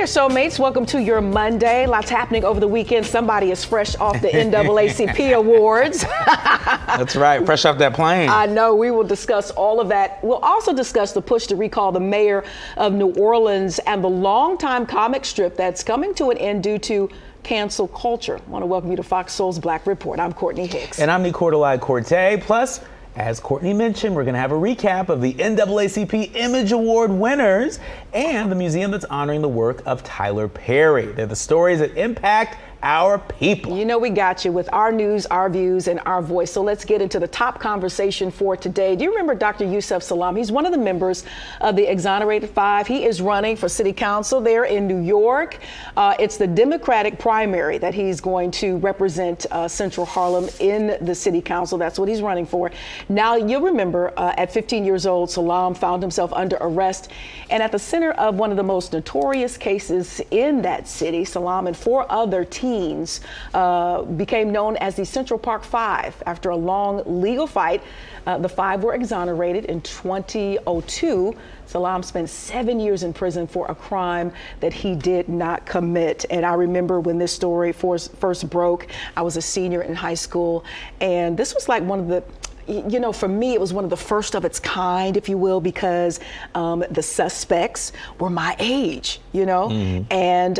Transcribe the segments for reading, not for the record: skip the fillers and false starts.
there, soulmates. Welcome to your Monday. Lots happening over the weekend. Somebody is fresh off the NAACP Awards. That's right, fresh off that plane. I know. We will discuss all of that. We'll also discuss the push to recall the mayor of New Orleans and the longtime comic strip that's coming to an end due to cancel culture. I want to welcome you to FOXSOUL's Black Report. I'm Courtney Hicks. And I'm Nicordelai Corte. Plus, as Courtney mentioned, we're going to have a recap of the NAACP Image Award winners and the museum that's honoring the work of Tyler Perry. They're the stories that impact our people. You know we got you with our news, our views, and our voice. So let's get into the top conversation for today. Do you remember Dr. Yusef Salaam? He's one of the members of the Exonerated Five. He is running for city council there in New York. It's the Democratic primary that he's going to represent Central Harlem in the city council. That's what he's running for. Now, you'll remember at 15 years old, Salaam found himself under arrest. And at the center of one of the most notorious cases in that city, Salaam and four other teens became known as the Central Park Five. After a long legal fight, the five were exonerated in 2002. Salaam spent 7 years in prison for a crime that he did not commit. And I remember when this story first broke, I was a senior in high school, and this was like one of the, you know, for me, it was one of the first of its kind, if you will, because the suspects were my age, you know, and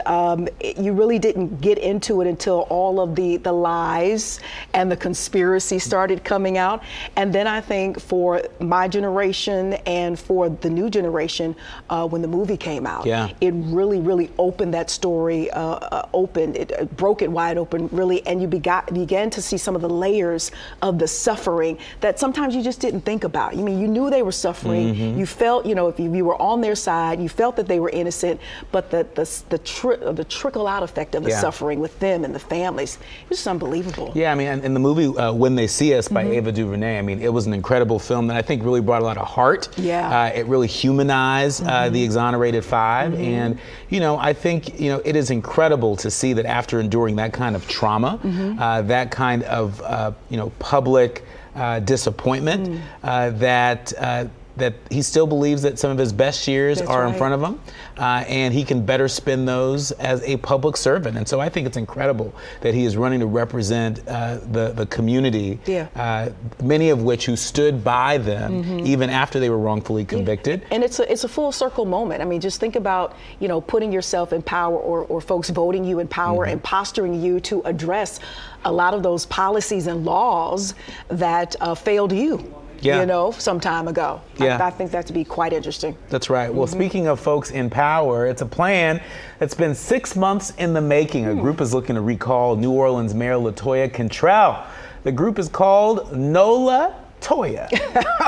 you really didn't get into it until all of the lies and the conspiracy started coming out. And then I think for my generation and for the new generation, when the movie came out, it really opened that story, it broke it wide open, really, and you began to see some of the layers of the suffering that sometimes you just didn't think about. I mean, you knew they were suffering. You felt, you know, if you were on their side, you felt that they were innocent, but the trickle out effect of the suffering with them and the families, it was just unbelievable. Yeah, I mean, in the movie When They See Us by Ava DuVernay, I mean, it was an incredible film that I think really brought a lot of heart. It really humanized the Exonerated Five. And, you know, I think, you know, it is incredible to see that after enduring that kind of trauma, that kind of, you know, public disappointment, that he still believes that some of his best years are in front of him, and he can better spend those as a public servant. And so I think it's incredible that he is running to represent the community, many of which who stood by them even after they were wrongfully convicted. And it's a full circle moment. I mean, just think about, you know, putting yourself in power or folks voting you in power and posturing you to address a lot of those policies and laws that failed you. You know, some time ago. I think that to be quite interesting. That's right. Well, speaking of folks in power, it's a plan that's been 6 months in the making. A group is looking to recall New Orleans Mayor LaToya Cantrell. The group is called NOLA Toya,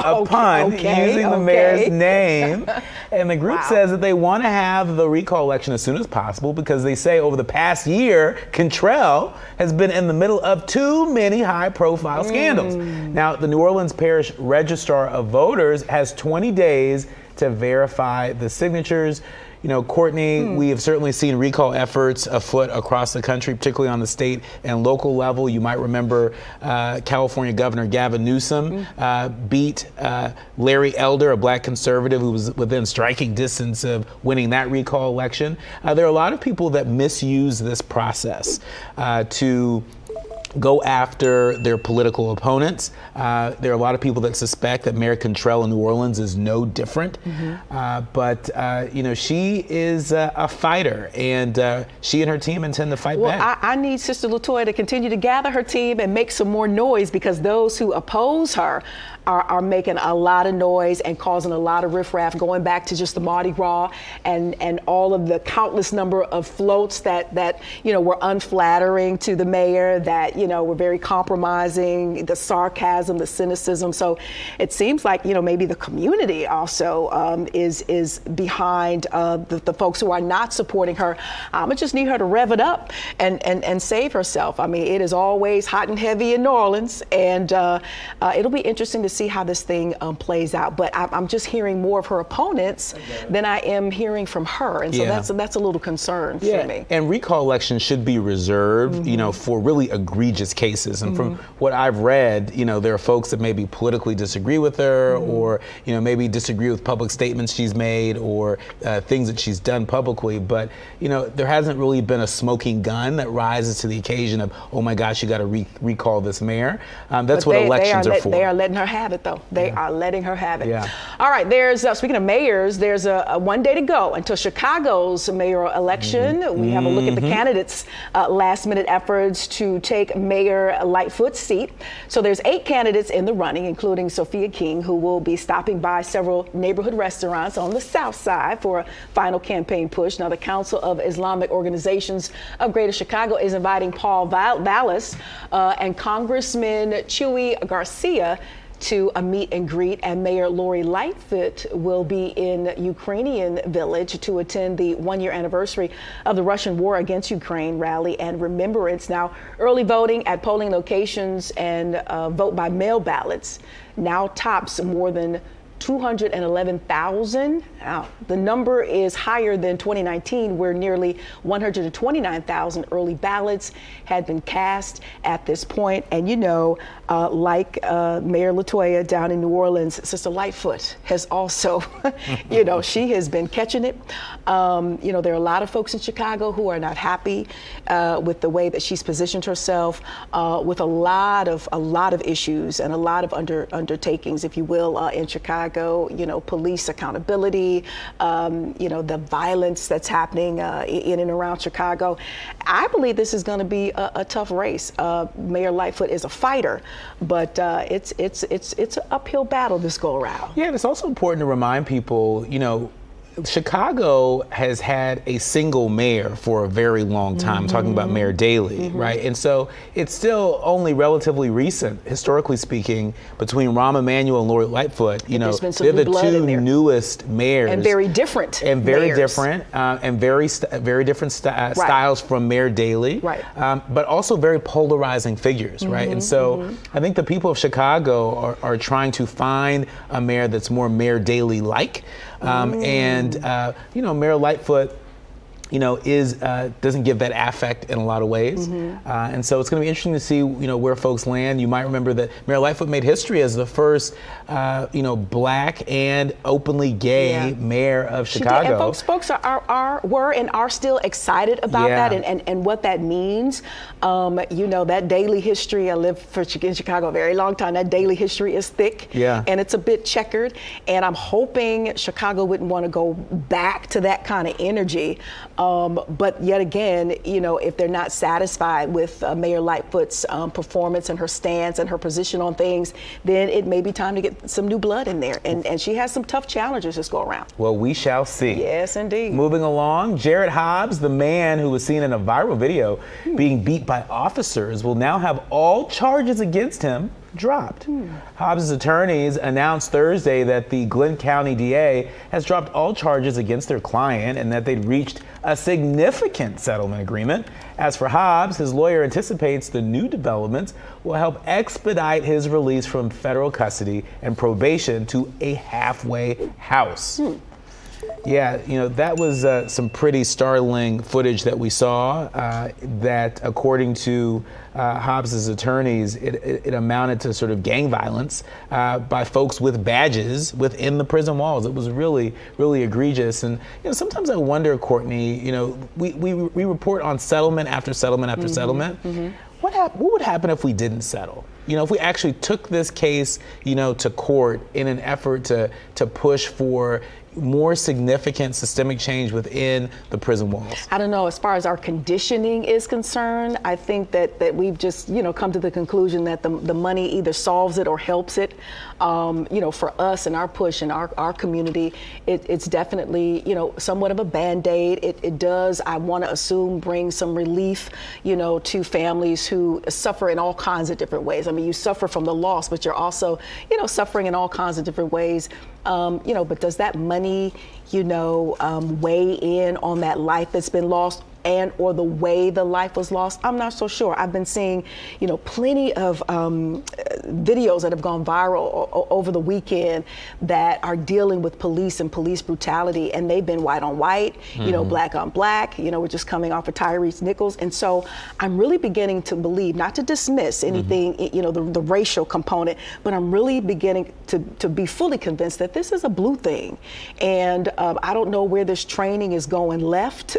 a pun using the mayor's name. And the group says that they want to have the recall election as soon as possible because they say over the past year, Cantrell has been in the middle of too many high-profile scandals. Now, the New Orleans Parish Registrar of Voters has 20 days to verify the signatures. You know, Courtney, we have certainly seen recall efforts afoot across the country, particularly on the state and local level. You might remember California Governor Gavin Newsom beat Larry Elder, a black conservative who was within striking distance of winning that recall election. There are a lot of people that misuse this process to go after their political opponents. There are a lot of people that suspect that Mayor Cantrell in New Orleans is no different. But, you know, she is a fighter, and she and her team intend to fight back. I need Sister LaToya to continue to gather her team and make some more noise, because those who oppose her are making a lot of noise and causing a lot of riffraff, going back to just the Mardi Gras and all of the countless number of floats that you know, were unflattering to the mayor, that, you know, were very compromising, the sarcasm, the cynicism. So it seems like, you know, maybe the community also is behind the folks who are not supporting her. I just need her to rev it up and save herself. I mean, it is always hot and heavy in New Orleans, and it'll be interesting to see how this thing plays out. But I'm just hearing more of her opponents than I am hearing from her, and so that's a little concern for me. And recall elections should be reserved, you know, for really egregious cases. And from what I've read, you know, there are folks that maybe politically disagree with her, or you know, maybe disagree with public statements she's made, or things that she's done publicly. But you know, there hasn't really been a smoking gun that rises to the occasion of, oh my gosh, you got to recall this mayor. That's what elections are for. They are letting her have it, though. They are letting her have it. Yeah. All right. There's speaking of mayors, there's a 1 day to go until Chicago's mayoral election. We have a look at the candidates' last-minute efforts to take Mayor Lightfoot's seat. So there's 8 candidates in the running, including Sophia King, who will be stopping by several neighborhood restaurants on the South Side for a final campaign push. Now, the Council of Islamic Organizations of Greater Chicago is inviting Paul Vallis and Congressman Chuy Garcia to a meet and greet, and Mayor Lori Lightfoot will be in Ukrainian Village to attend the 1-year anniversary of the Russian war against Ukraine rally and remembrance. Now, early voting at polling locations and vote by mail ballots now tops more than 211,000. Now, the number is higher than 2019, where nearly 129,000 early ballots had been cast at this point. And you know, like Mayor LaToya down in New Orleans, Sister Lightfoot has also, you know, she has been catching it. You know, there are a lot of folks in Chicago who are not happy with the way that she's positioned herself, with a lot of issues and a lot of undertakings, if you will, in Chicago. You know, police accountability, you know, the violence that's happening in and around Chicago. I believe this is going to be a tough race. Mayor Lightfoot is a fighter, but it's an uphill battle this go around. Yeah, and it's also important to remind people, you know, Chicago has had a single mayor for a very long time. I'm talking about Mayor Daley, right? And so it's still only relatively recent, historically speaking, between Rahm Emanuel and Lori Lightfoot. You know, they're the 2 newest mayors, and very different, and very different, and very different styles from Mayor Daley, right? But also very polarizing figures, right? And so I think the people of Chicago are trying to find a mayor that's more Mayor Daley-like. And you know, Mayor Lightfoot, you know, doesn't give that affect in a lot of ways. And so it's going to be interesting to see, you know, where folks land. You might remember that Mayor Lightfoot made history as the first, you know, black and openly gay mayor of Chicago. And folks were and are still excited about that and what that means. You know, that daily history, I lived in Chicago a very long time. That daily history is thick, and it's a bit checkered. And I'm hoping Chicago wouldn't want to go back to that kind of energy. But yet again, you know, if they're not satisfied with Mayor Lightfoot's performance and her stance and her position on things, then it may be time to get some new blood in there. And she has some tough challenges this go around. Well, we shall see. Yes, indeed. Moving along, Jared Hobbs, the man who was seen in a viral video being beat by officers, will now have all charges against him dropped. Hobbs' attorneys announced Thursday that the Glenn County DA has dropped all charges against their client and that they'd reached a significant settlement agreement. As for Hobbs, his lawyer anticipates the new developments will help expedite his release from federal custody and probation to a halfway house. Yeah, you know, that was some pretty startling footage that we saw that, according to Hobbs' attorneys, it amounted to sort of gang violence by folks with badges within the prison walls. It was really, really egregious. And, you know, sometimes I wonder, Courtney, you know, we report on settlement after settlement after settlement. What would happen if we didn't settle? You know, if we actually took this case, you know, to court in an effort to push for more significant systemic change within the prison walls? I don't know. As far as our conditioning is concerned, I think that we've just, you know, come to the conclusion that the money either solves it or helps it. You know, for us and our push in our community, it's definitely, you know, somewhat of a Band-Aid. It does, I want to assume, bring some relief, you know, to families who suffer in all kinds of different ways. I mean, you suffer from the loss, but you're also, you know, suffering in all kinds of different ways. You know, but does that money, you know, weigh in on that life that's been lost? and or the way the life was lost, I'm not so sure. I've been seeing, plenty of videos that have gone viral over the weekend that are dealing with police and police brutality, and they've been white on white, black on black. We're just coming off of Tyrese Nichols, and so I'm really beginning to believe, not to dismiss anything, the racial component, but I'm really beginning to be fully convinced that this is a blue thing, and I don't know where this training is going left,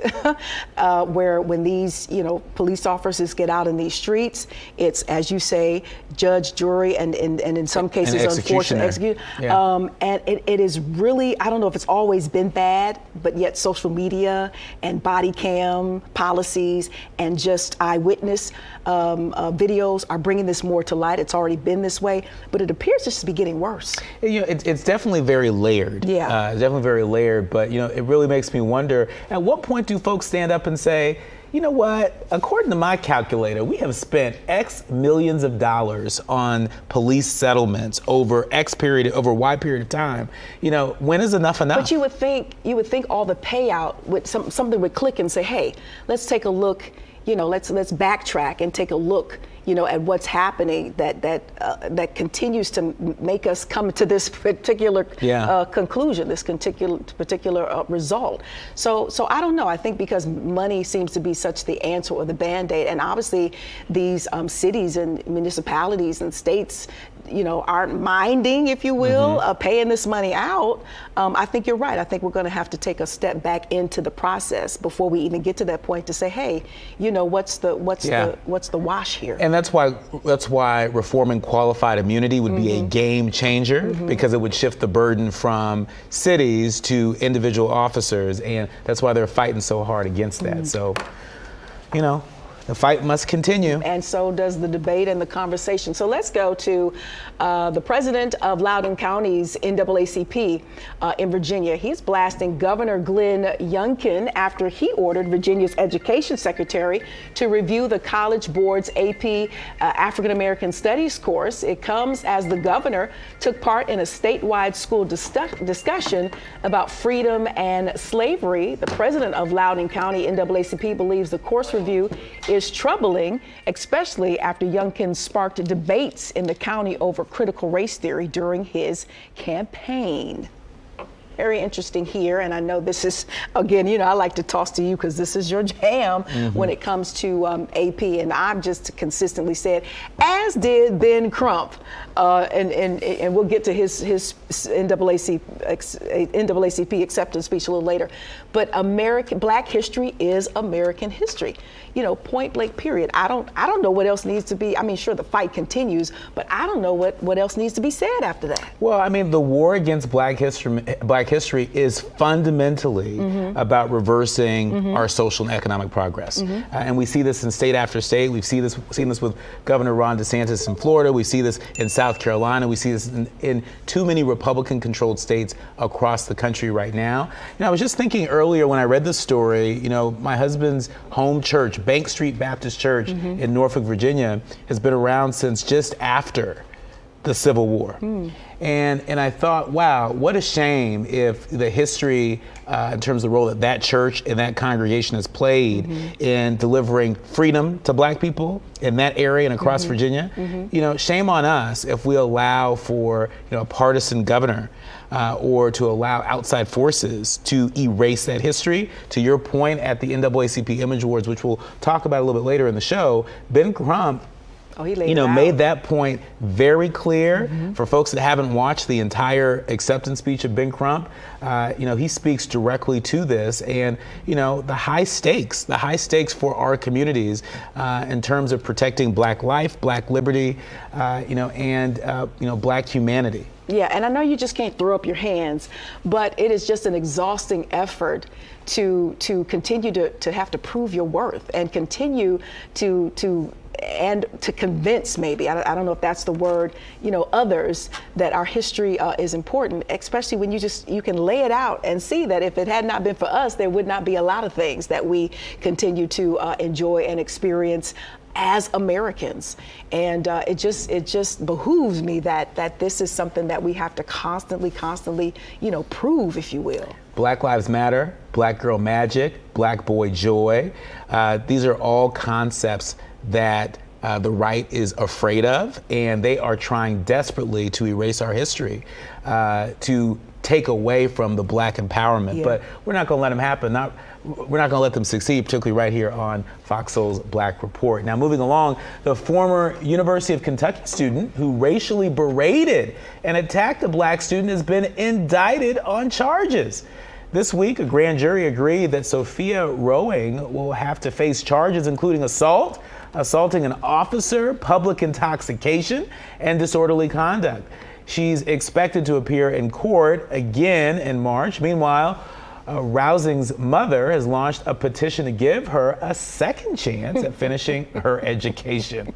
where when these police officers get out in these streets, it's, as you say, judge, jury, and in some cases, unfortunately, execute. Yeah. And it is really, I don't know if it's always been bad, but yet social media and body cam policies and just eyewitness videos are bringing this more to light. It's already been this way, but it appears just to be getting worse. It's definitely very layered. Yeah. It's definitely very layered, but it really makes me wonder, at what point do folks stand up and say, you know what, according to my calculator, we have spent X millions of dollars on police settlements over over a wide period of time. When is enough enough? But you would think all the payout would something would click and say, hey, let's take a look, let's backtrack and take a look, at what's happening that continues to make us come to this particular conclusion, this particular result. So I don't know. I think because money seems to be such the answer or the Band-Aid, and obviously these cities and municipalities and states, aren't minding, if you will, paying this money out. I think you're right. I think we're going to have to take a step back into the process before we even get to that point to say, hey, what's the wash here? And that's why reforming qualified immunity would be a game changer, because it would shift the burden from cities to individual officers, and that's why they're fighting so hard against that. So, the fight must continue. And so does the debate and the conversation. So let's go to the president of Loudoun County's NAACP in Virginia. He's blasting Governor Glenn Youngkin after he ordered Virginia's education secretary to review the College Board's AP African American Studies course. It comes as the governor took part in a statewide school discussion about freedom and slavery. The president of Loudoun County NAACP believes the course review is troubling, especially after Youngkin sparked debates in the county over critical race theory during his campaign. Very interesting here, and I know this is, again, I like to toss to you because this is your jam when it comes to AP, and I've just consistently said, as did Ben Crump, and we'll get to his NAACP acceptance speech a little later, but Black history is American history. Point blank, period. I don't know what else needs to be. I mean, sure, the fight continues, but I don't know what else needs to be said after that. Well, I mean, the war against Black history is fundamentally about reversing our social and economic progress. And we see this in state after state. We've seen this with Governor Ron DeSantis in Florida. We see this in South Carolina. We see this in too many Republican-controlled states across the country right now. I was just thinking earlier when I read this story, my husband's home church, Bank Street Baptist Church in Norfolk, Virginia, has been around since just after the Civil War. And I thought, wow, what a shame if the history in terms of the role that church and that congregation has played in delivering freedom to Black people in that area and across Virginia. Shame on us if we allow for a partisan governor or to allow outside forces to erase that history. To your point at the NAACP Image Awards, which we'll talk about a little bit later in the show, Ben Crump made that point very clear. For folks that haven't watched the entire acceptance speech of Ben Crump, he speaks directly to this and, the high stakes for our communities in terms of protecting Black life, Black liberty, and Black humanity. Yeah, and I know you just can't throw up your hands, but it is just an exhausting effort to continue to have to prove your worth and continue to convince, maybe, I don't know if that's the word, others that our history is important, especially when you can lay it out and see that if it had not been for us, there would not be a lot of things that we continue to enjoy and experience as Americans. And it just behooves me that this is something that we have to constantly, prove, if you will. Black Lives Matter, Black Girl Magic, Black Boy Joy. These are all concepts that the right is afraid of, and they are trying desperately to erase our history, to take away from the Black empowerment. Yeah. But we're not going to let them happen. We're not going to let them succeed, particularly right here on Fox Soul's Black Report. Now, moving along, the former University of Kentucky student who racially berated and attacked a Black student has been indicted on charges. This week, a grand jury agreed that Sophia Rowing will have to face charges including assault, assaulting an officer, public intoxication, and disorderly conduct. She's expected to appear in court again in March. Meanwhile, Rowing's mother has launched a petition to give her a second chance at finishing her education.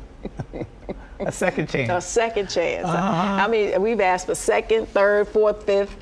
A second chance. A second chance. I mean, we've asked for second, third, fourth, fifth.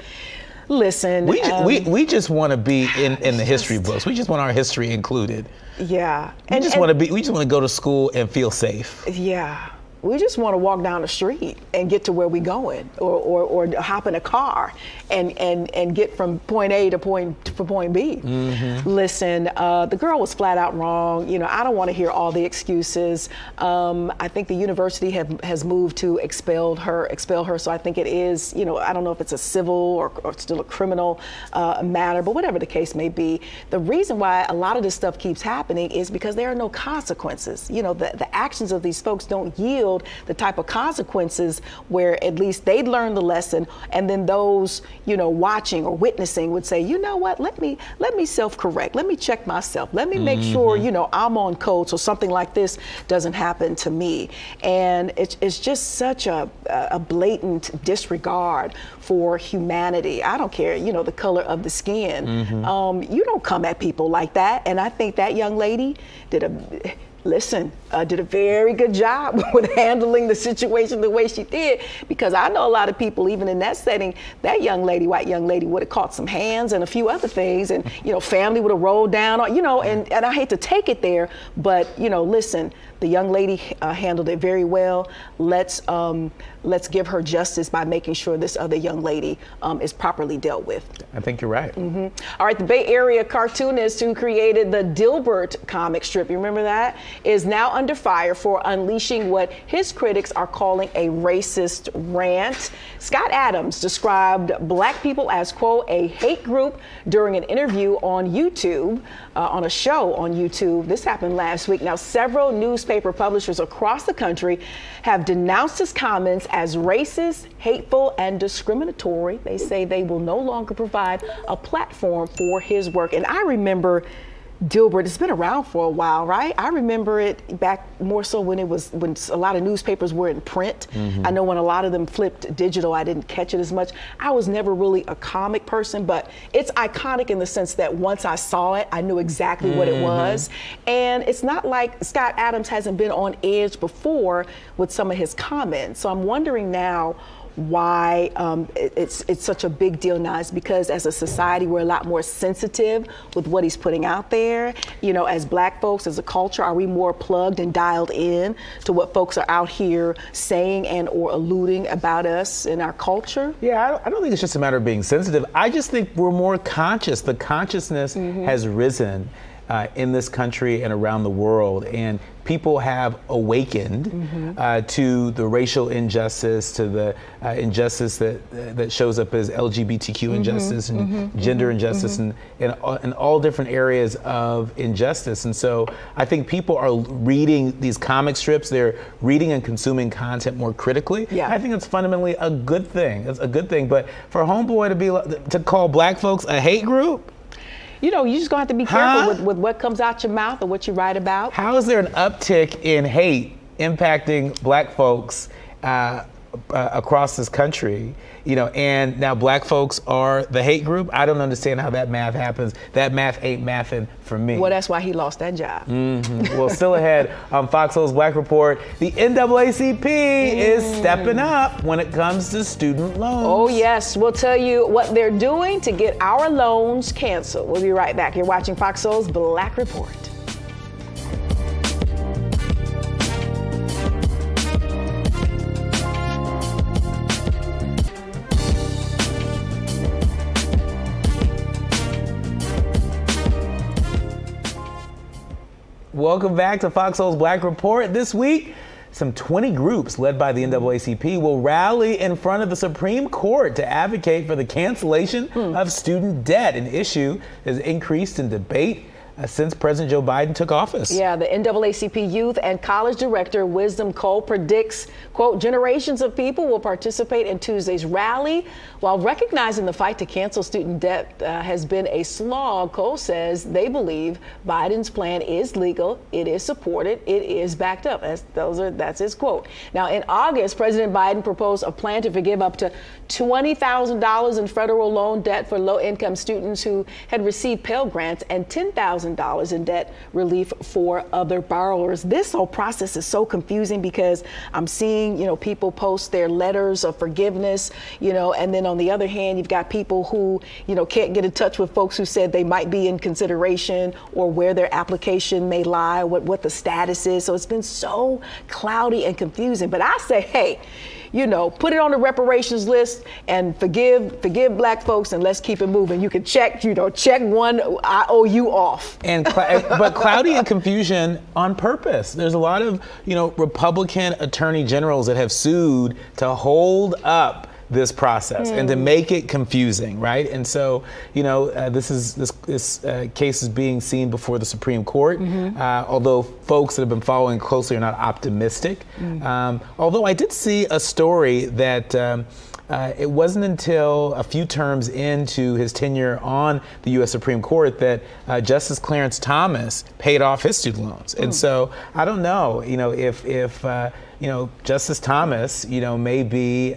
Listen, we just want to be in the history books. We just want our history included. Yeah. We just want to go to school and feel safe. Yeah. We just want to walk down the street and get to where we're going, or hop in a car and get from point A to point B. Mm-hmm. Listen, the girl was flat out wrong. You know, I don't want to hear all the excuses. I think the university has moved to expel her. So I think it is, you know, I don't know if it's a civil or still a criminal matter, but whatever the case may be. The reason why a lot of this stuff keeps happening is because there are no consequences. You know, the actions of these folks don't yield the type of consequences where at least they'd learn the lesson, and then those, you know, watching or witnessing would say, you know what, let me self-correct, let me check myself, let me make sure, you know, I'm on code so something like this doesn't happen to me. And it's just such a blatant disregard for humanity. I don't care, you know, the color of the skin. Mm-hmm. You don't come at people like that. And I think that young lady did a very good job with handling the situation the way she did, because I know a lot of people, even in that setting, that young lady, white young lady, would have caught some hands and a few other things, and, you know, family would have rolled down on, you know, and I hate to take it there, but, you know, listen, the young lady handled it very well. Let's give her justice by making sure this other young lady is properly dealt with. I think you're right. Mm-hmm. All right, the Bay Area cartoonist who created the Dilbert comic strip, you remember that, is now under fire for unleashing what his critics are calling a racist rant. Scott Adams described Black people as, quote, a hate group during an interview on YouTube, on a show on YouTube. This happened last week. Now, several newspaper publishers across the country have denounced his comments as racist, hateful, and discriminatory. They say they will no longer provide a platform for his work. And I remember Dilbert, it's been around for a while, right? I remember it back more so when a lot of newspapers were in print. Mm-hmm. I know when a lot of them flipped digital, I didn't catch it as much. I was never really a comic person, but it's iconic in the sense that once I saw it, I knew exactly what it was. And it's not like Scott Adams hasn't been on edge before with some of his comments. So I'm wondering now why it's such a big deal now. Is because as a society, we're a lot more sensitive with what he's putting out there. You know, as Black folks, as a culture, are we more plugged and dialed in to what folks are out here saying and or alluding about us in our culture? Yeah, I don't think it's just a matter of being sensitive. I just think we're more conscious. The consciousness has risen in this country and around the world, and people have awakened to the racial injustice, to the injustice that shows up as LGBTQ injustice and gender injustice and all different areas of injustice. And so I think people are reading these comic strips, they're reading and consuming content more critically. Yeah. I think it's fundamentally a good thing. It's a good thing. But for Homeboy to call Black folks a hate group, you know, you just gonna have to be careful with what comes out your mouth or what you write about. How is there an uptick in hate impacting Black folks across this country? You know, and now Black folks are the hate group. I don't understand how that math happens. That math ain't mathing for me. Well, that's why he lost that job. Well, still ahead on Fox Soul's Black Report, the NAACP is stepping up when it comes to student loans. Oh, yes. We'll tell you what they're doing to get our loans canceled. We'll be right back. You're watching Fox Soul's Black Report. Welcome back to FOXSOUL's Black Report. This week, some 20 groups led by the NAACP will rally in front of the Supreme Court to advocate for the cancellation of student debt, an issue that has increased in debate since President Joe Biden took office. Yeah, the NAACP Youth and College Director Wisdom Cole predicts, quote, generations of people will participate in Tuesday's rally. While recognizing the fight to cancel student debt has been a slog, Cole says they believe Biden's plan is legal, it is supported, it is backed up. That's his quote. Now, in August, President Biden proposed a plan to forgive up to $20,000 in federal loan debt for low-income students who had received Pell Grants and $10,000 in debt relief for other borrowers. This whole process is so confusing because I'm seeing, people post their letters of forgiveness, and then on the other hand, you've got people who, can't get in touch with folks who said they might be in consideration or where their application may lie, what the status is. So it's been so cloudy and confusing. But I say, hey, put it on the reparations list and forgive Black folks, and let's keep it moving. You can check one IOU off. But cloudy and confusion on purpose. There's a lot of, Republican attorney generals that have sued to hold up this process and to make it confusing, right? And so, this case is being seen before the Supreme Court, although folks that have been following closely are not optimistic. Although I did see a story that it wasn't until a few terms into his tenure on the U.S. Supreme Court that Justice Clarence Thomas paid off his student loans. And so I don't know, if Justice Thomas, may be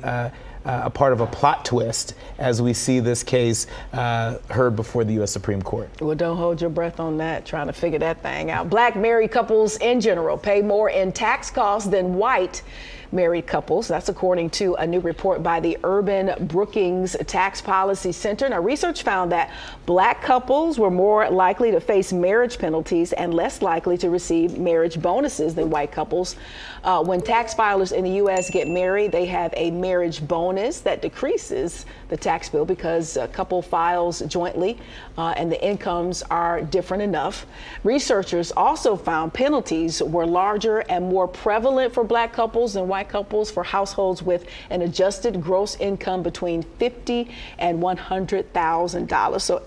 a part of a plot twist as we see this case heard before the U.S. Supreme Court. Well, don't hold your breath on that, trying to figure that thing out. Black married couples in general pay more in tax costs than white married couples. That's according to a new report by the Urban Brookings Tax Policy Center. Now, research found that Black couples were more likely to face marriage penalties and less likely to receive marriage bonuses than white couples. When tax filers in the U.S. get married, they have a marriage bonus that decreases the tax bill because a couple files jointly and the incomes are different enough. Researchers also found penalties were larger and more prevalent for Black couples than white couples for households with an adjusted gross income between $50,000 and $100,000. So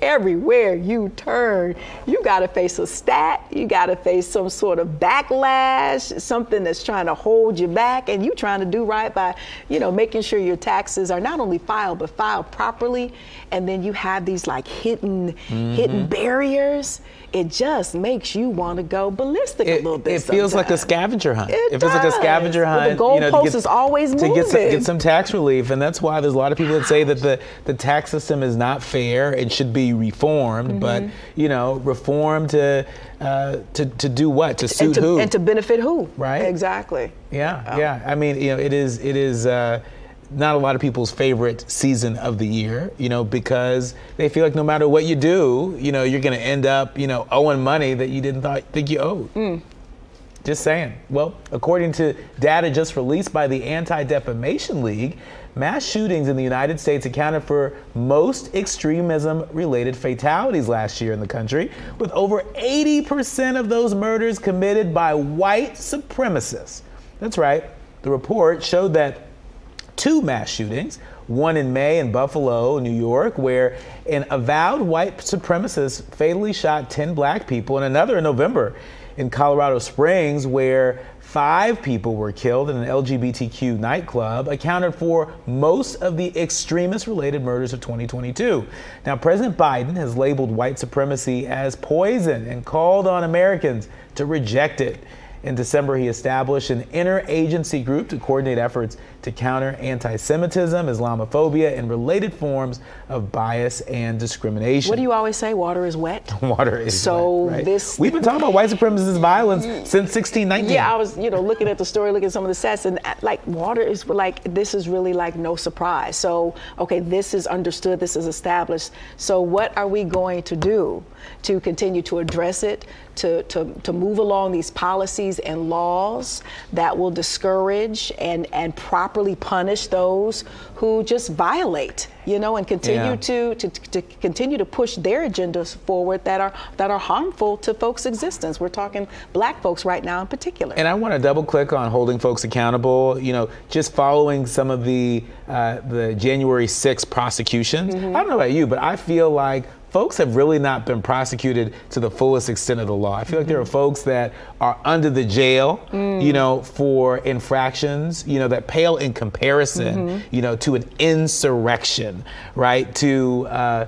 everywhere you turn, you got to face a stat, you got to face some sort of backlash, something that's trying to hold you back, and you trying to do right by, making sure your taxes are not only filed, but filed properly. And then you have these like hidden barriers. It just makes you want to go ballistic a little bit. It feels like a scavenger hunt. It feels like a scavenger hunt. Well, the goalpost is always moving. To get some tax relief, and that's why there's a lot of people that say that the tax system is not fair and should be reformed. But reform to do what? To suit who? And to benefit who? Right. Exactly. Yeah. I mean, it is. Not a lot of people's favorite season of the year, because they feel like no matter what you do, you're going to end up, owing money that you didn't think you owed. Just saying. Well, according to data just released by the Anti-Defamation League, mass shootings in the United States accounted for most extremism-related fatalities last year in the country, with over 80% of those murders committed by white supremacists. That's right. The report showed that 2 mass shootings, one in May in Buffalo, New York, where an avowed white supremacist fatally shot 10 Black people, and another in November in Colorado Springs, where 5 people were killed in an LGBTQ nightclub, accounted for most of the extremist-related murders of 2022. Now, President Biden has labeled white supremacy as poison and called on Americans to reject it. In December, he established an interagency group to coordinate efforts to counter anti-Semitism, Islamophobia, and related forms of bias and discrimination. What do you always say? Water is wet? Water is wet, right? We've been talking about white supremacist violence since 1619. Yeah, I was, looking at the story, looking at some of the stats, and water is this is really no surprise. So, okay, this is understood, this is established. So what are we going to do to continue to address it, to move along these policies policies and laws that will discourage and properly punish those who just violate, and continue to continue to push their agendas forward that are harmful to folks' existence. We're talking Black folks right now in particular. And I want to double click on holding folks accountable. Just following some of the January 6th prosecutions. I don't know about you, but I feel like folks have really not been prosecuted to the fullest extent of the law. I feel like there are folks that are under the jail, for infractions, that pale in comparison, to an insurrection, right? To,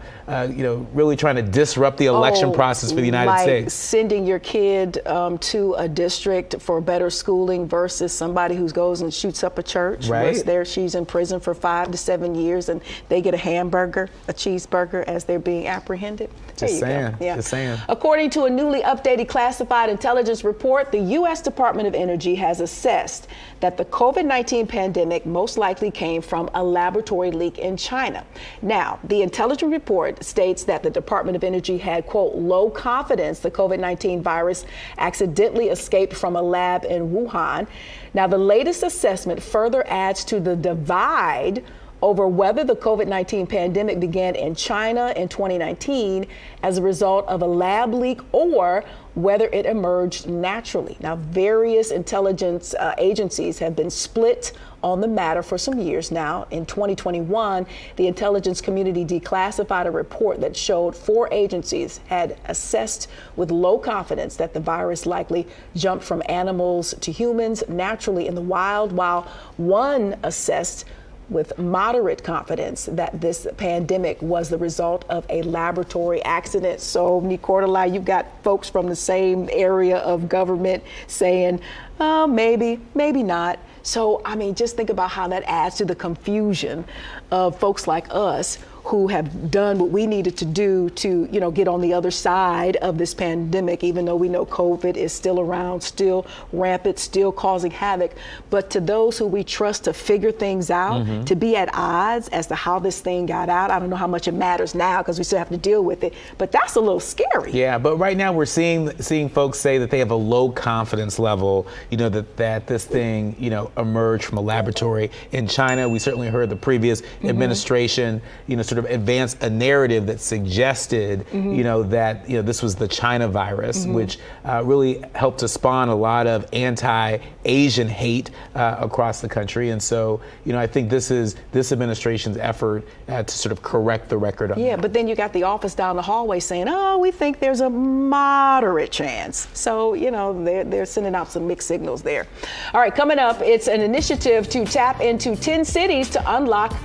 really trying to disrupt the election process for the United States. Like sending your kid to a district for better schooling versus somebody who goes and shoots up a church. Right. She's in prison for 5 to 7 years and they get a hamburger, a cheeseburger as they're being apprehended. Just saying. According to a newly updated classified intelligence report, the U.S. Department of Energy has assessed that the COVID-19 pandemic most likely came from a laboratory leak in China. Now, the intelligence report states that the Department of Energy had, quote, low confidence the COVID-19 virus accidentally escaped from a lab in Wuhan. Now, the latest assessment further adds to the divide over whether the COVID-19 pandemic began in China in 2019 as a result of a lab leak or whether it emerged naturally. Now, various intelligence agencies have been split on the matter for some years now. In 2021, the intelligence community declassified a report that showed 4 agencies had assessed with low confidence that the virus likely jumped from animals to humans naturally in the wild, while one assessed with moderate confidence that this pandemic was the result of a laboratory accident. So, Nicordelai, you've got folks from the same area of government saying, oh, maybe not. So, just think about how that adds to the confusion of folks like us who have done what we needed to do to, get on the other side of this pandemic, even though we know COVID is still around, still rampant, still causing havoc. But to those who we trust to figure things out, to be at odds as to how this thing got out, I don't know how much it matters now because we still have to deal with it, but that's a little scary. Yeah, but right now we're seeing folks say that they have a low confidence level, that this thing, emerged from a laboratory in China. We certainly heard the previous administration, sort of advanced a narrative that suggested, that this was the China virus, which really helped to spawn a lot of anti-Asian hate across the country. And so, I think this is this administration's effort to sort of correct the record on that. But then you got the office down the hallway saying, oh, we think there's a moderate chance. So, they're sending out some mixed signals there. All right, coming up, it's an initiative to tap into 10 cities to unlock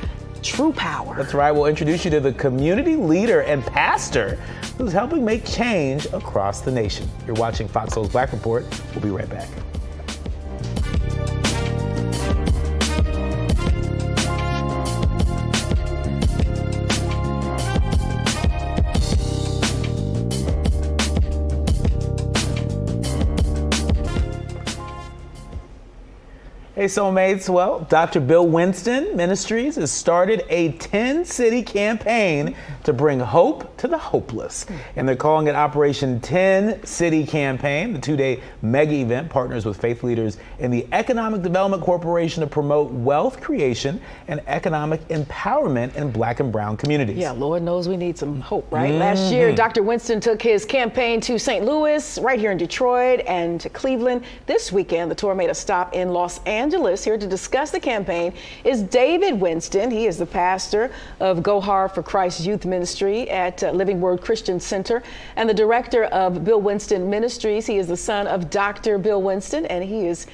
true power. That's right. We'll introduce you to the community leader and pastor who's helping make change across the nation. You're watching FOXSOUL's Black Report. We'll be right back. Hey, Soulmates. Well, Dr. Bill Winston Ministries has started a 10-city campaign to bring hope to the hopeless. And they're calling it Operation 10 City Campaign. The 2-day mega event partners with faith leaders in the Economic Development Corporation to promote wealth creation and economic empowerment in Black and brown communities. Yeah, Lord knows we need some hope, right? Last year, Dr. Winston took his campaign to St. Louis, right here in Detroit, and to Cleveland. This weekend, the tour made a stop in Los Angeles. Here to discuss the campaign is David Winston. He is the pastor of Go Hard for Christ Youth Ministry at Living Word Christian Center and the director of Bill Winston Ministries. He is the son of Dr. Bill Winston, and he is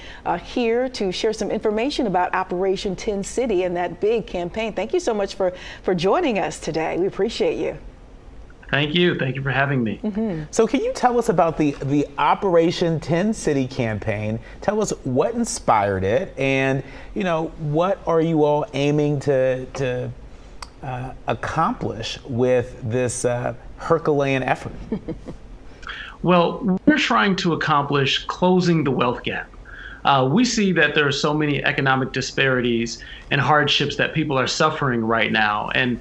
here to share some information about Operation 10 City and that big campaign. Thank you so much for joining us today. We appreciate you. Thank you. Thank you for having me. So can you tell us about the Operation 10 City campaign? Tell us what inspired it, and what are you all aiming to accomplish with this Herculean effort? Well, we're trying to accomplish closing the wealth gap. we see that there are so many economic disparities and hardships that people are suffering right now, and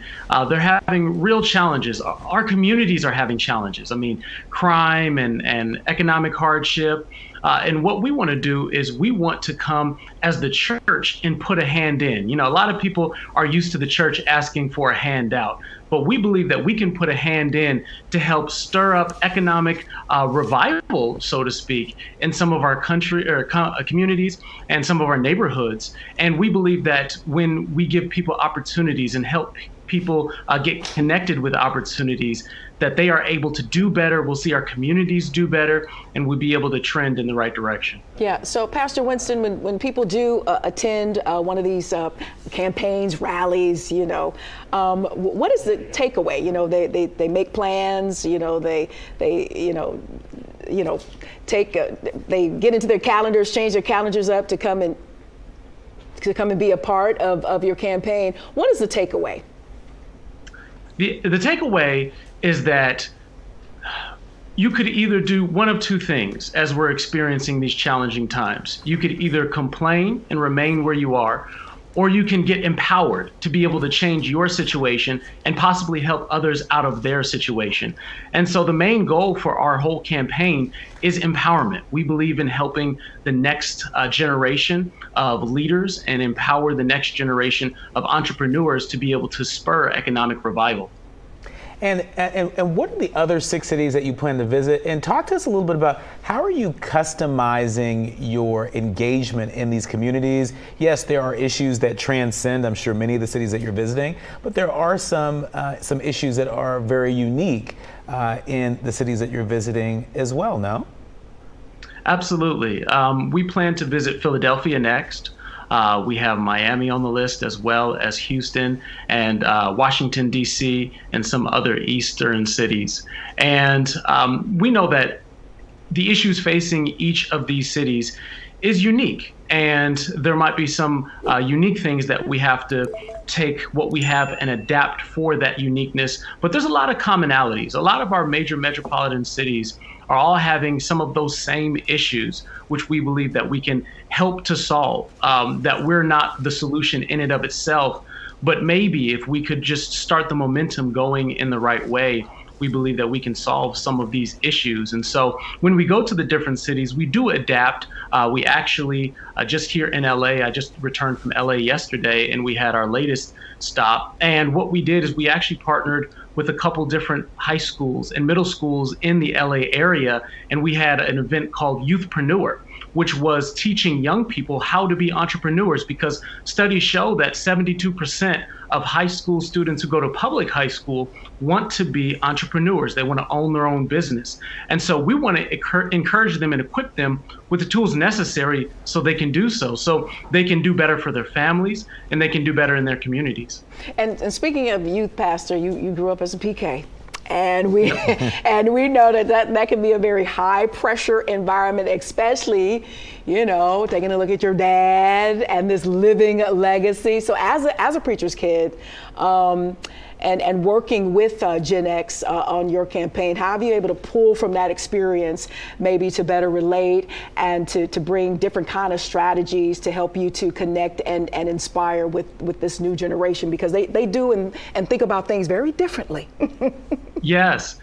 they're having real challenges. Our communities are having challenges. I mean, crime and economic hardship. And what we want to do is we want to come as the church and put a hand in. You know, a lot of people are used to the church asking for a handout, but we believe that we can put a hand in to help stir up economic revival, so to speak, in some of our communities and some of our neighborhoods. And we believe that when we give people opportunities and help people get connected with opportunities, that they are able to do better. We'll see our communities do better, and we'll be able to trend in the right direction. Yeah. So, Pastor Winston, when people do attend one of these campaigns, rallies, you know, what is the takeaway? You know, they make plans. You know, they they get into their calendars, change their calendars up to come and be a part of your campaign. What is the takeaway? The takeaway is that you could either do one of two things as we're experiencing these challenging times. You could either complain and remain where you are, or you can get empowered to be able to change your situation and possibly help others out of their situation. And so the main goal for our whole campaign is empowerment. We believe in helping the next generation of leaders and empower the next generation of entrepreneurs to be able to spur economic revival. And what are the other 6 cities that you plan to visit? And talk to us a little bit about how are you customizing your engagement in these communities? Yes, there are issues that transcend, I'm sure, many of the cities that you're visiting, but there are some issues that are very unique in the cities that you're visiting as well, no? Absolutely. We plan to visit Philadelphia next. We have Miami on the list, as well as Houston and Washington, D.C., and some other eastern cities. And we know that the issues facing each of these cities is unique. And there might be some unique things that we have to take what we have and adapt for that uniqueness. But there's a lot of commonalities. A lot of our major metropolitan cities are all having some of those same issues, which we believe that we can help to solve, that we're not the solution in and of itself, but maybe if we could just start the momentum going in the right way, we believe that we can solve some of these issues. And so when we go to the different cities, we do adapt. We actually, just here in LA, I just returned from LA yesterday, and we had our latest stop. And what we did is we actually partnered with a couple different high schools and middle schools in the LA area, and we had an event called Youthpreneur, which was teaching young people how to be entrepreneurs, because studies show that 72% of high school students who go to public high school want to be entrepreneurs. They want to own their own business. And so we want to encourage them and equip them with the tools necessary so they can do so they can do better for their families and they can do better in their communities. And speaking of youth, Pastor, you grew up as a PK. And we and we know that can be a very high pressure environment, especially, you know, taking a look at your dad and this living legacy. So as a preacher's kid, and working with Gen X on your campaign, how have you able to pull from that experience maybe to better relate and to bring different kind of strategies to help you to connect and inspire with this new generation, because they do and think about things very differently. Yes.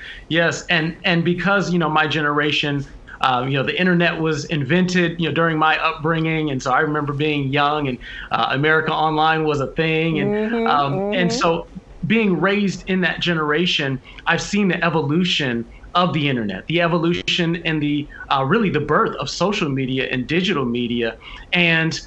And because, you know, my generation, the internet was invented, during my upbringing. And so I remember being young and America Online was a thing. And, and so being raised in that generation, I've seen the evolution of the internet, the evolution and the really the birth of social media and digital media. And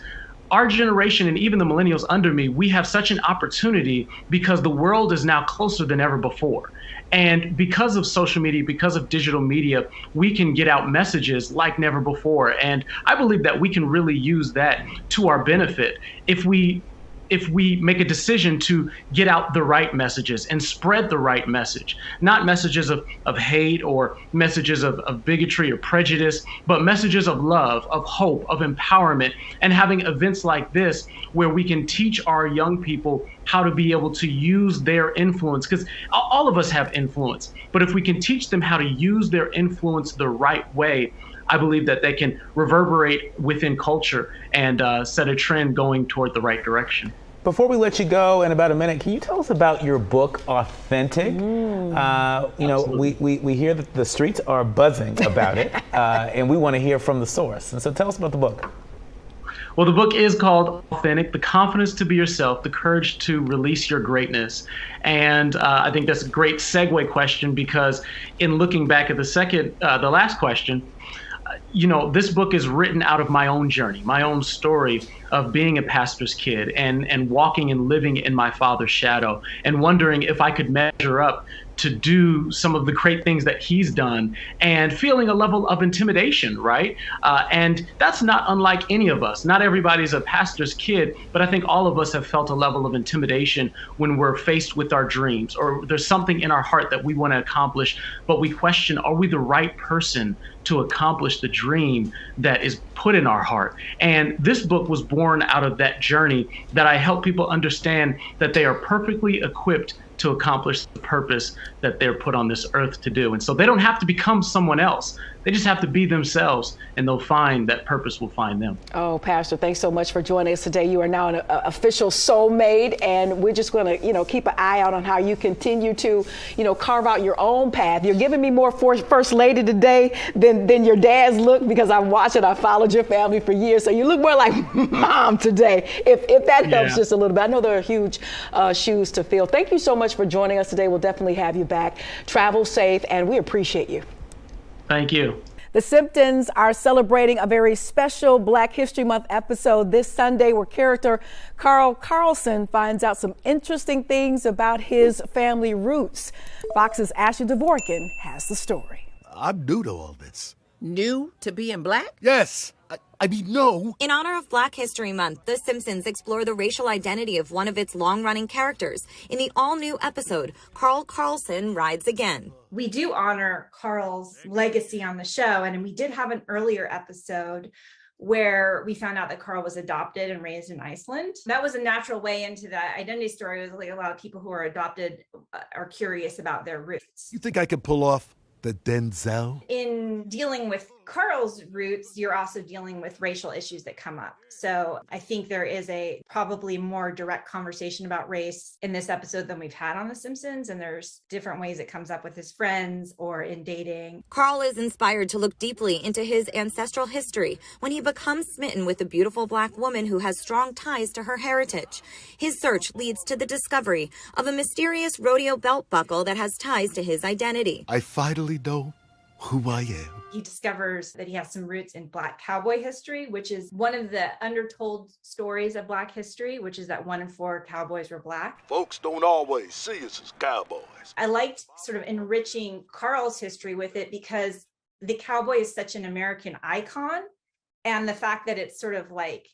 our generation and even the millennials under me, we have such an opportunity because the world is now closer than ever before. And because of social media, because of digital media, we can get out messages like never before. And I believe that we can really use that to our benefit if we make a decision to get out the right messages and spread the right message, not messages of hate or messages of bigotry or prejudice, but messages of love, of hope, of empowerment, and having events like this where we can teach our young people how to be able to use their influence, because all of us have influence, but if we can teach them how to use their influence the right way, I believe that they can reverberate within culture and set a trend going toward the right direction. Before we let you go in about a minute, can you tell us about your book, Authentic? We hear that the streets are buzzing about it, and we want to hear from the source. And so tell us about the book. Well, the book is called Authentic, The Confidence to Be Yourself, The Courage to Release Your Greatness. And I think that's a great segue question, because in looking back at the last question, this book is written out of my own journey, my own story of being a pastor's kid and walking and living in my father's shadow and wondering if I could measure up to do some of the great things that he's done, and feeling a level of intimidation, right? And that's not unlike any of us. Not everybody's a pastor's kid, but I think all of us have felt a level of intimidation when we're faced with our dreams, or there's something in our heart that we want to accomplish, but we question, are we the right person to accomplish the dream that is put in our heart? And this book was born out of that journey, that I help people understand that they are perfectly equipped to accomplish the purpose that they're put on this earth to do. And so they don't have to become someone else. They just have to be themselves, and they'll find that purpose will find them. Oh, Pastor, thanks so much for joining us today. You are now an official soulmate, and we're just going to, keep an eye out on how you continue to, carve out your own path. You're giving me more First Lady today than your dad's look, because I followed your family for years. So you look more like Mom today, if that helps just a little bit. I know there are huge shoes to fill. Thank you so much for joining us today. We'll definitely have you back. Travel safe, and we appreciate you. Thank you. The Simpsons are celebrating a very special Black History Month episode this Sunday, where character Carl Carlson finds out some interesting things about his family roots. Fox's Ashley Dvorkin has the story. I'm new to all this. New to being Black? Yes. I mean, no. In honor of Black History Month, The Simpsons explore the racial identity of one of its long-running characters. In the all-new episode, Carl Carlson rides again. We do honor Carl's legacy on the show, and we did have an earlier episode where we found out that Carl was adopted and raised in Iceland. That was a natural way into that identity story. It was like a lot of people who are adopted are curious about their roots. You think I can pull off the Denzel? In dealing with Carl's roots, you're also dealing with racial issues that come up. So I think there is a probably more direct conversation about race in this episode than we've had on The Simpsons. And there's different ways it comes up with his friends or in dating. Carl is inspired to look deeply into his ancestral history when he becomes smitten with a beautiful Black woman who has strong ties to her heritage. His search leads to the discovery of a mysterious rodeo belt buckle that has ties to his identity. I finally know who I am. He discovers that he has some roots in Black cowboy history, which is one of the undertold stories of Black history, which is that 1 in 4 cowboys were Black. Folks don't always see us as cowboys. I liked sort of enriching Carl's history with it, because the cowboy is such an American icon, and the fact that it's sort of like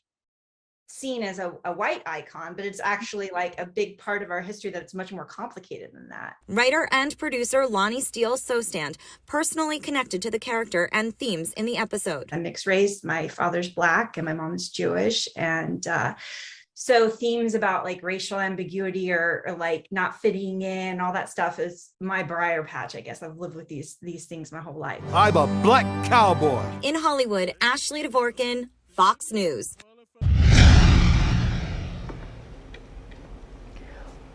seen as a white icon, but it's actually like a big part of our history that's much more complicated than that. Writer and producer Lonnie Steele Sostand personally connected to the character and themes in the episode. I'm mixed race. My father's Black and my mom is Jewish. And so themes about like racial ambiguity or like not fitting in, all that stuff is my briar patch, I guess. I've lived with these things my whole life. I'm a Black cowboy. In Hollywood, Ashley Dvorkin, Fox News.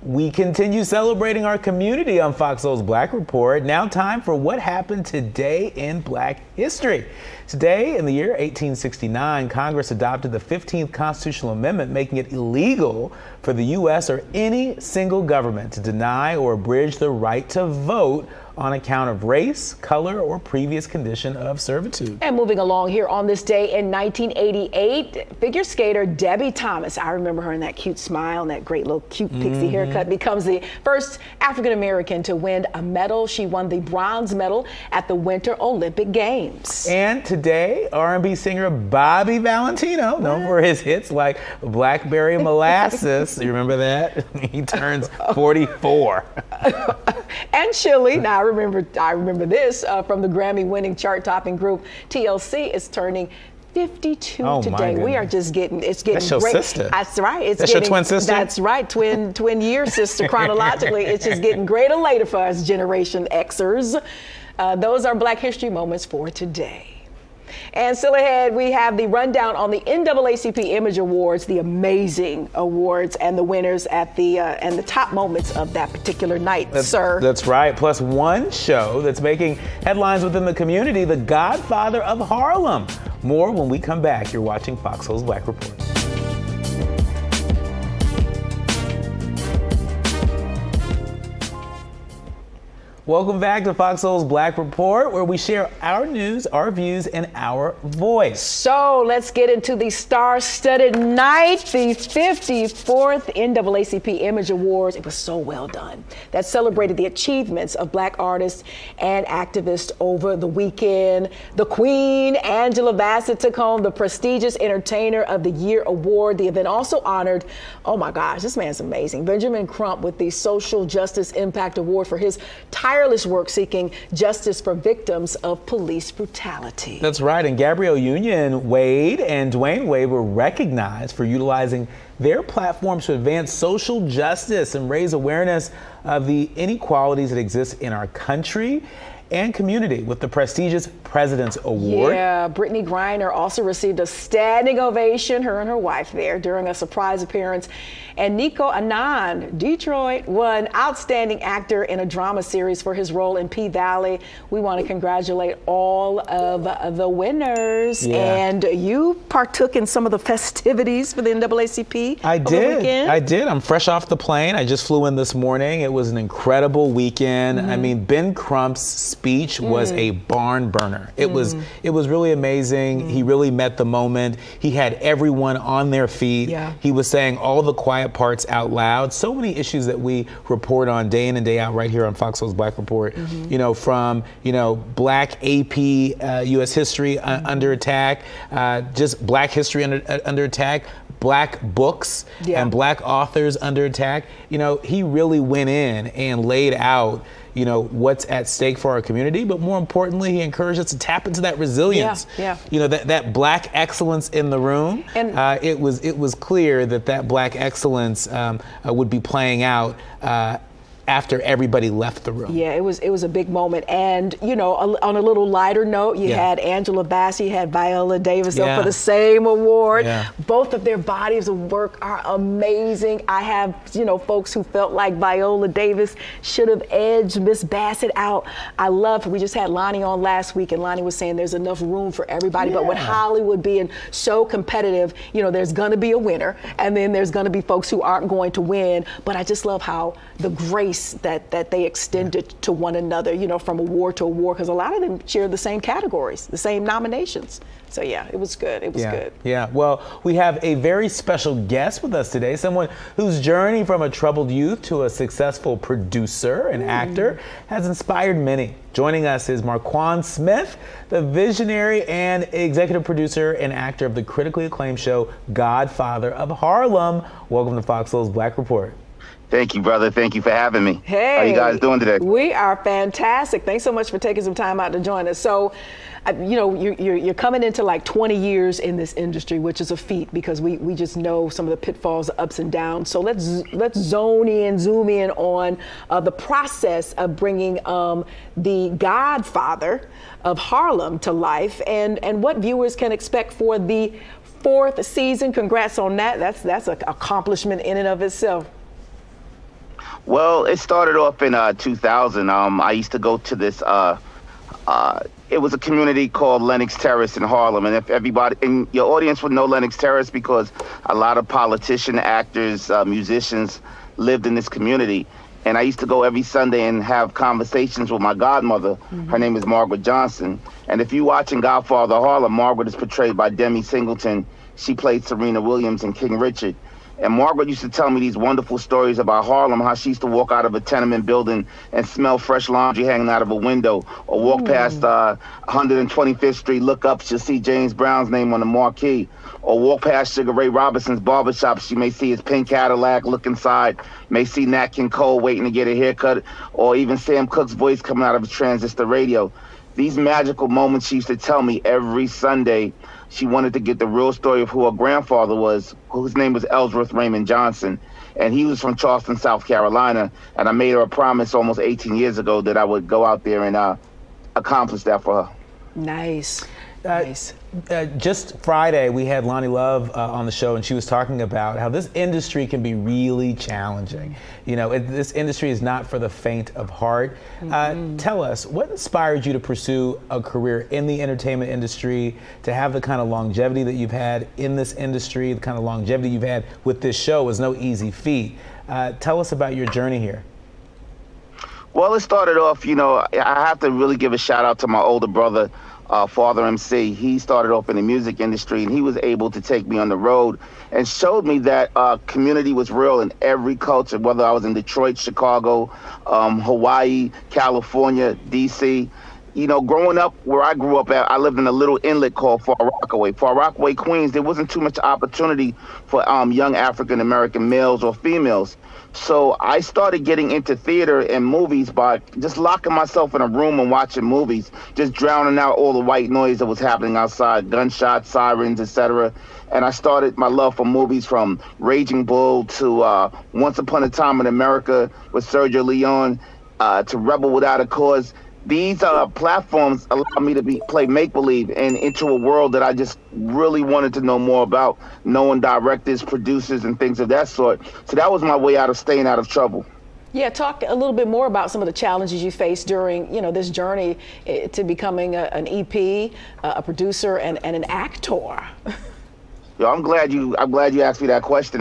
We continue celebrating our community on Fox Soul's Black Report. Now time for what happened today in Black history. Today, in the year 1869, Congress adopted the 15th Constitutional Amendment, making it illegal for the U.S. or any single government to deny or abridge the right to vote on account of race, color, or previous condition of servitude. And moving along here on this day in 1988, figure skater Debbie Thomas, I remember her in that cute smile and that great little cute pixie haircut, becomes the first African-American to win a medal. She won the bronze medal at the Winter Olympic Games. And today, R&B singer Bobby Valentino, known for his hits like Blackberry Molasses, you remember that? He turns 44. And Chili, now I remember this from the Grammy-winning chart-topping group TLC, is turning 52 today. We are just getting, it's getting That's your great. sister. That's right. That's your twin sister? That's right, twin year sister chronologically. It's just getting greater later for us Generation Xers. Those are Black History moments for today. And still ahead, we have the rundown on the NAACP Image Awards, the amazing awards, and the winners at and the top moments of that particular night, sir. That's right. Plus one show that's making headlines within the community, the Godfather of Harlem. More when we come back. You're watching Fox Soul's Black Report. Welcome back to Fox Soul's Black Report, where we share our news, our views, and our voice. So let's get into the star-studded night, the 54th NAACP Image Awards. It was so well done. That celebrated the achievements of Black artists and activists over the weekend. The Queen, Angela Bassett, took home the prestigious Entertainer of the Year award. The event also honored, oh my gosh, this man's amazing, Benjamin Crump with the Social Justice Impact Award for his tireless work seeking justice for victims of police brutality. That's right, and Gabrielle Union Wade and Dwayne Wade were recognized for utilizing their platforms to advance social justice and raise awareness of the inequalities that exist in our country and community with the prestigious President's Award. Yeah, Brittany Griner also received a standing ovation, her and her wife there, during a surprise appearance. And Nico Anand, Detroit, won Outstanding Actor in a Drama Series for his role in P-Valley. We want to congratulate all of the winners. Yeah. And you partook in some of the festivities for the NAACP I over the weekend? I did. I'm fresh off the plane. I just flew in this morning. It was an incredible weekend. I mean, Ben Crump's speech was a barn burner. It was really amazing. He really met the moment. He had everyone on their feet. Yeah. He was saying all the quiet parts out loud. So many issues that we report on day in and day out right here on Fox Soul's Black Report. You know, from, Black AP U.S. history under attack, just Black history under attack, Black books and Black authors under attack. He really went in and laid out what's at stake for our community, but more importantly, he encouraged us to tap into that resilience. That Black excellence in the room. And it was clear that Black excellence would be playing out after everybody left the room. Yeah, it was a big moment. And, on a little lighter note, you had Angela Bassett, you had Viola Davis up for the same award. Both of their bodies of work are amazing. I have, folks who felt like Viola Davis should have edged Miss Bassett out. We just had Lonnie on last week, and Lonnie was saying there's enough room for everybody. But with Hollywood being so competitive, there's going to be a winner, and then there's going to be folks who aren't going to win. But I just love how the grace that they extended to one another, from award to award, because a lot of them share the same categories, the same nominations. So yeah, it was good. It was good. Yeah, well, we have a very special guest with us today, someone whose journey from a troubled youth to a successful producer and actor has inspired many. Joining us is Marquand Smith, the visionary and executive producer and actor of the critically acclaimed show Godfather of Harlem. Welcome to Fox Soul's Black Report. Thank you, brother. Thank you for having me. Hey. How you guys doing today? We are fantastic. Thanks so much for taking some time out to join us. So, you're coming into like 20 years in this industry, which is a feat because we just know some of the pitfalls, the ups and downs. So let's zoom in on the process of bringing the Godfather of Harlem to life, and what viewers can expect for the 4th season. Congrats on that. That's an accomplishment in and of itself. Well, it started off in 2000. I used to go to this, it was a community called Lenox Terrace in Harlem. And if everybody in your audience would know Lenox Terrace, because a lot of politicians, actors, musicians lived in this community. And I used to go every Sunday and have conversations with my godmother. Her name is Margaret Johnson. And if you're watching Godfather of Harlem, Margaret is portrayed by Demi Singleton. She played Serena Williams in King Richard. And Margaret used to tell me these wonderful stories about Harlem, how she used to walk out of a tenement building and smell fresh laundry hanging out of a window, or walk past 125th Street, look up, she'll see James Brown's name on the marquee, or walk past Sugar Ray Robinson's barbershop, she may see his pink Cadillac, look inside, may see Nat King Cole waiting to get a haircut, or even Sam Cooke's voice coming out of a transistor radio. These magical moments she used to tell me every Sunday. She wanted to get the real story of who her grandfather was, whose name was Ellsworth Raymond Johnson. And he was from Charleston, South Carolina. And I made her a promise almost 18 years ago that I would go out there and accomplish that for her. Nice. Nice. Just Friday, we had Lonnie Love on the show, and she was talking about how this industry can be really challenging. You know, this industry is not for the faint of heart. Tell us, what inspired you to pursue a career in the entertainment industry, to have the kind of longevity that you've had in this industry, the kind of longevity you've had with this show is no easy feat. Tell us about your journey here. Well, it started off, you know, I have to really give a shout out to my older brother, Father MC. He started off in the music industry, and he was able to take me on the road and showed me that community was real in every culture, whether I was in Detroit, Chicago, Hawaii, California, DC. You know, growing up where I grew up at, I lived in a little inlet called Far Rockaway. Far Rockaway, Queens, there wasn't too much opportunity for young African-American males or females. So I started getting into theater and movies by just locking myself in a room and watching movies, just drowning out all the white noise that was happening outside, gunshots, sirens, etc. And I started my love for movies from Raging Bull to Once Upon a Time in America with Sergio Leone to Rebel Without a Cause. These platforms allow me to play make-believe and into a world that I just really wanted to know more about, knowing directors, producers, and things of that sort. So that was my way out of staying out of trouble. Yeah, talk a little bit more about some of the challenges you faced during, you know, this journey to becoming an EP, a producer, and an actor. Yo, I'm glad you asked me that question.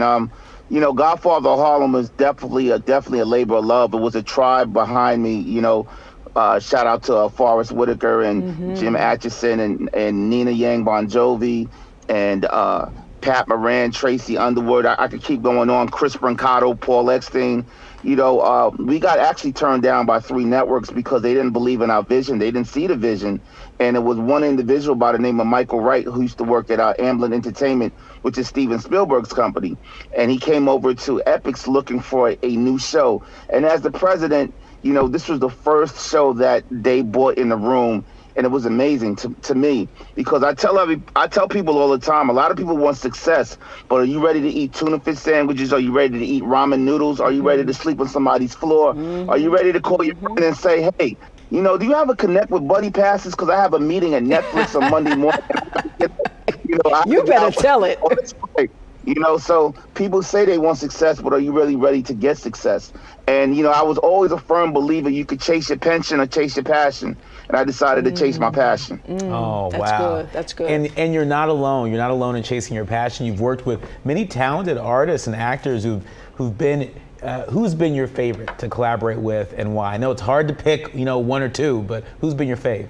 You know, Godfather of Harlem was definitely a labor of love. It was a tribe behind me, you know. Shout out to Forrest Whitaker and Jim Atchison and Nina Yang Bon Jovi and Pat Moran, Tracy Underwood. I could keep going on. Chris Brancato, Paul Eckstein. You know, we got actually turned down by 3 networks because they didn't believe in our vision. They didn't see the vision. And it was one individual by the name of Michael Wright, who used to work at Amblin Entertainment, which is Steven Spielberg's company. And he came over to Epix looking for a new show. And as the president, you know, this was the first show that they brought in the room, and it was amazing to me, because I tell people all the time, a lot of people want success, but are you ready to eat tuna fish sandwiches? Are you ready to eat ramen noodles? Are you ready to sleep on somebody's floor? Are you ready to call your friend and say, hey, you know, do you have a connect with Buddy Passes? Because I have a meeting at Netflix on Monday morning. You better tell it. You know, so people say they want success, but are you really ready to get success? And, you know, I was always a firm believer you could chase your pension or chase your passion. And I decided to chase my passion. Oh, that's wow. Good. That's good. And you're not alone. You're not alone in chasing your passion. You've worked with many talented artists and actors who've been, who's been your favorite to collaborate with and why? I know it's hard to pick, you know, 1 or 2, but who's been your fave?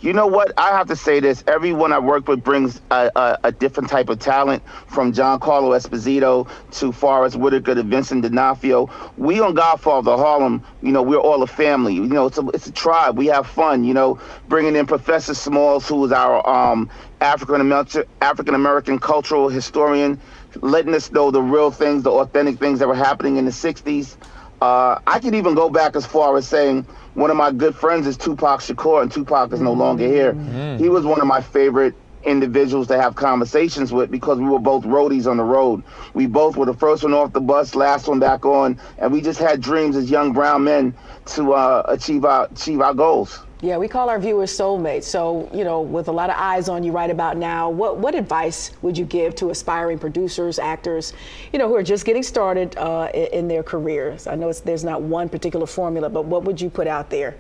You know what? I have to say this. Everyone I work with brings a different type of talent, from Giancarlo Esposito to Forrest Whitaker to Vincent D'Onofrio. We on Godfather of Harlem, you know, we're all a family. You know, it's a tribe. We have fun, you know, bringing in Professor Smalls, who is our African-American cultural historian, letting us know the real things, the authentic things that were happening in the 60s. I could even go back as far as saying one of my good friends is Tupac Shakur, and Tupac is no longer here. He was one of my favorite individuals to have conversations with, because we were both roadies on the road. We both were the first one off the bus, last one back on, and we just had dreams as young brown men to achieve our goals. Yeah, we call our viewers soulmates. So, you know, with a lot of eyes on you right about now, what advice would you give to aspiring producers, actors, you know, who are just getting started in their careers? I know there's not one particular formula, but what would you put out there?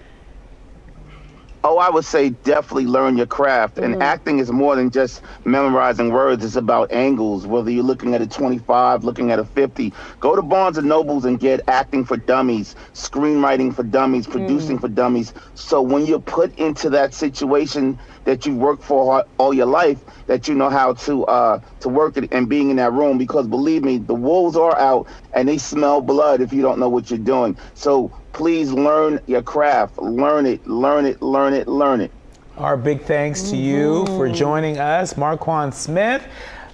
Oh, I would say definitely learn your craft. And acting is more than just memorizing words. It's about angles, whether you're looking at a 25, looking at a 50. Go to Barnes & Nobles and get Acting for Dummies, Screenwriting for Dummies, Producing for Dummies. So when you're put into that situation that you've worked for all your life, that you know how to work it and being in that room. Because believe me, the wolves are out and they smell blood if you don't know what you're doing. So please learn your craft. Learn it, learn it, learn it, learn it. Our big thanks to you for joining us. Marquand Smith,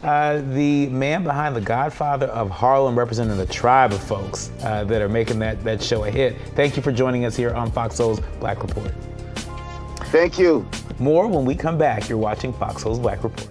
the man behind The Godfather of Harlem, representing the tribe of folks that are making that show a hit. Thank you for joining us here on Fox Soul's Black Report. Thank you. More when we come back. You're watching Fox Soul's Black Report.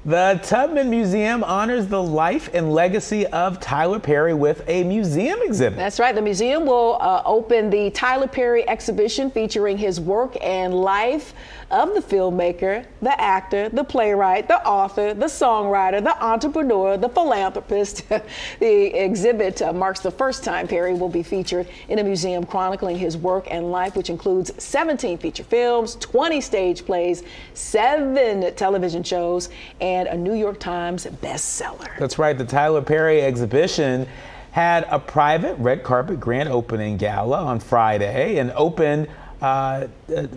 The Tubman Museum honors the life and legacy of Tyler Perry with a museum exhibit. That's right. The museum will open the Tyler Perry exhibition featuring his work and life of the filmmaker, the actor, the playwright, the author, the songwriter, the entrepreneur, the philanthropist. The exhibit marks the first time Perry will be featured in a museum chronicling his work and life, which includes 17 feature films, 20 stage plays, 7 television shows, and a New York Times bestseller. That's right. The Tyler Perry exhibition had a private red carpet grand opening gala on Friday and opened a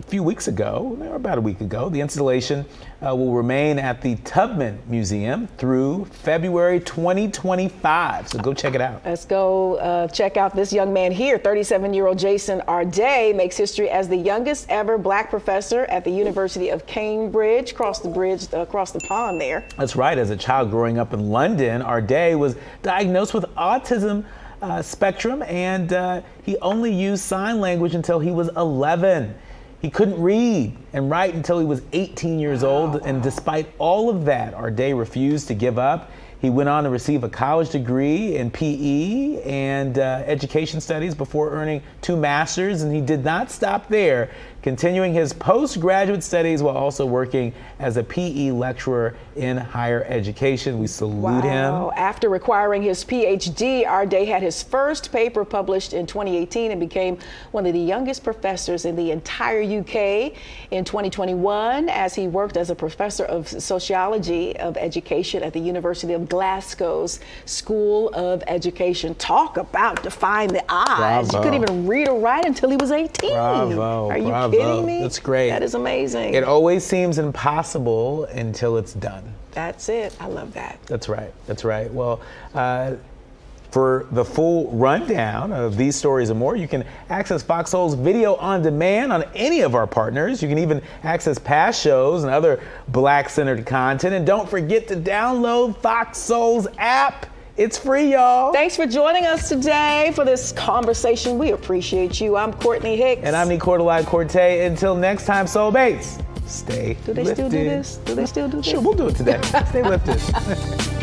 few weeks ago, or about a week ago. The installation will remain at the Tubman Museum through February 2025. So go check it out. Let's go check out this young man here. 37-year-old Jason Arday makes history as the youngest ever black professor at the University of Cambridge, across the pond there. That's right. As a child growing up in London, Arday was diagnosed with autism spectrum, and he only used sign language until he was 11. He couldn't read and write until he was 18 years old, and despite all of that, Arday refused to give up. He went on to receive a college degree in PE and education studies before earning 2 masters, and he did not stop there, continuing his postgraduate studies while also working as a PE lecturer in higher education. We salute him. After requiring his PhD, Arday had his first paper published in 2018 and became one of the youngest professors in the entire UK in 2021, as he worked as a professor of sociology of education at the University of Glasgow's School of Education. Talk about defying the odds. Bravo. You couldn't even read or write until he was 18. Bravo. Are you Bravo. kidding me? That's great. That is amazing. It always seems impossible until it's done. That's it. I love that. That's right. That's right. Well, for the full rundown of these stories and more, you can access Fox Soul's video on demand on any of our partners. You can even access past shows and other Black-centered content. And don't forget to download Fox Soul's app. It's free, y'all. Thanks for joining us today for this conversation. We appreciate you. I'm Courtney Hicks. And I'm Nicordelai Corte. Until next time, Soulmates, stay lifted. Do they still do this? Do they still do this? Sure, we'll do it today. Stay lifted.